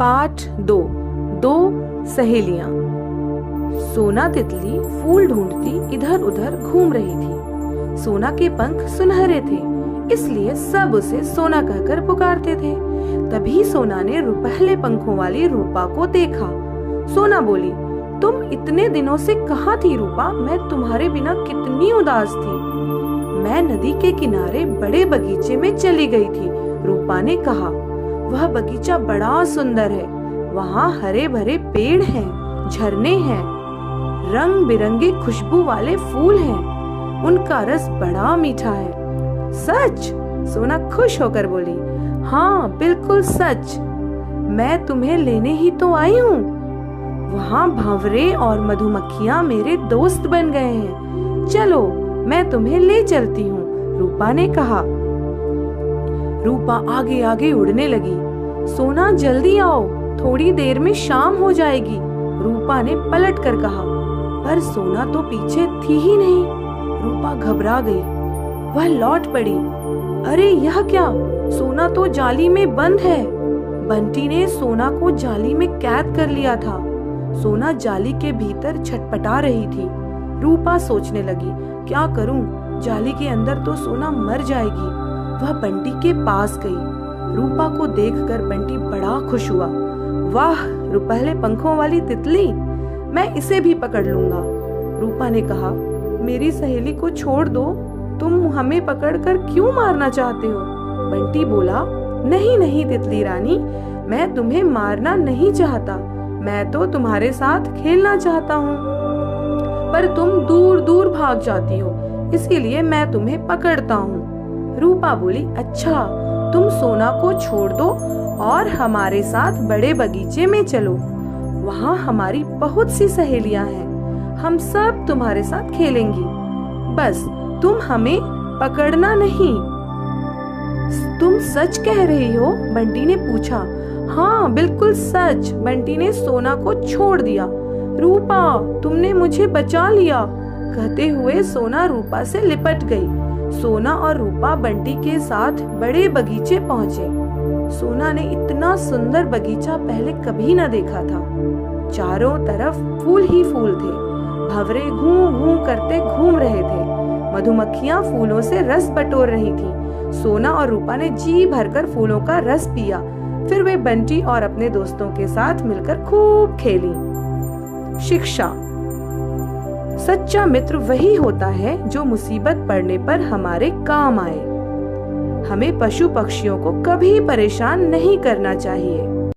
पाठ 2। दो सहेलियां। सोना तितली फूल ढूंढती इधर उधर घूम रही थी। सोना के पंख सुनहरे थे, इसलिए सब उसे सोना कहकर पुकारते थे। तभी सोना ने रुपहले पंखों वाली रूपा को देखा। सोना बोली, तुम इतने दिनों से कहाँ थी रूपा? मैं तुम्हारे बिना कितनी उदास थी। मैं नदी के किनारे बड़े बगीचे में चली गई थी, रूपा ने कहा। वह बगीचा बड़ा सुंदर है। वहाँ हरे भरे पेड़ हैं, झरने हैं, रंग बिरंगे खुशबू वाले फूल हैं। उनका रस बड़ा मीठा है। सच? सोना खुश होकर बोली। हाँ, बिल्कुल सच। मैं तुम्हें लेने ही तो आई हूँ। वहाँ भंवरे और मधुमक्खियाँ मेरे दोस्त बन गए हैं। चलो, मैं तुम्हें ले चलती हूँ, रूपा ने कहा। रूपा आगे आगे उड़ने लगी। सोना जल्दी आओ, थोड़ी देर में शाम हो जाएगी, रूपा ने पलट कर कहा। पर सोना तो पीछे थी ही नहीं। रूपा घबरा गई। वह लौट पड़ी। अरे यह क्या? सोना तो जाली में बंद है। बंटी ने सोना को जाली में कैद कर लिया था। सोना जाली के भीतर छटपटा रही थी। रूपा सोचने लगी, क्या करूं? जाली के अंदर तो सोना मर जाएगी। वह बंटी के पास गई। रूपा को देखकर बंटी बड़ा खुश हुआ। वाह, रुपहले पंखों वाली तितली, मैं इसे भी पकड़ लूंगा। रूपा ने कहा, मेरी सहेली को छोड़ दो, तुम हमें पकड़कर क्यों मारना चाहते हो? बंटी बोला, नहीं नहीं तितली रानी, मैं तुम्हें मारना नहीं चाहता। मैं तो तुम्हारे साथ खेलना चाहता हूँ, पर तुम दूर दूर भाग जाती हो, इसीलिए मैं तुम्हें पकड़ता हूँ। रूपा बोली, अच्छा, तुम सोना को छोड़ दो और हमारे साथ बड़े बगीचे में चलो। वहाँ हमारी बहुत सी सहेलियां हैं, हम सब तुम्हारे साथ खेलेंगी। बस तुम हमें पकड़ना नहीं। तुम सच कह रही हो? बंटी ने पूछा। हाँ, बिल्कुल सच। बंटी ने सोना को छोड़ दिया। रूपा, तुमने मुझे बचा लिया, कहते हुए सोना रूपा से लिपट गई। सोना और रूपा बंटी के साथ बड़े बगीचे पहुंचे। सोना ने इतना सुंदर बगीचा पहले कभी न देखा था। चारों तरफ फूल ही फूल थे। भंवरे घूं घूं करते घूम रहे थे। मधुमक्खियां फूलों से रस बटोर रही थीं। सोना और रूपा ने जी भरकर फूलों का रस पिया। फिर वे बंटी और अपने दोस्तों के साथ मिलकर खूब खेली। शिक्षा। सच्चा मित्र वही होता है जो मुसीबत पड़ने पर हमारे काम आए। हमें पशु पक्षियों को कभी परेशान नहीं करना चाहिए।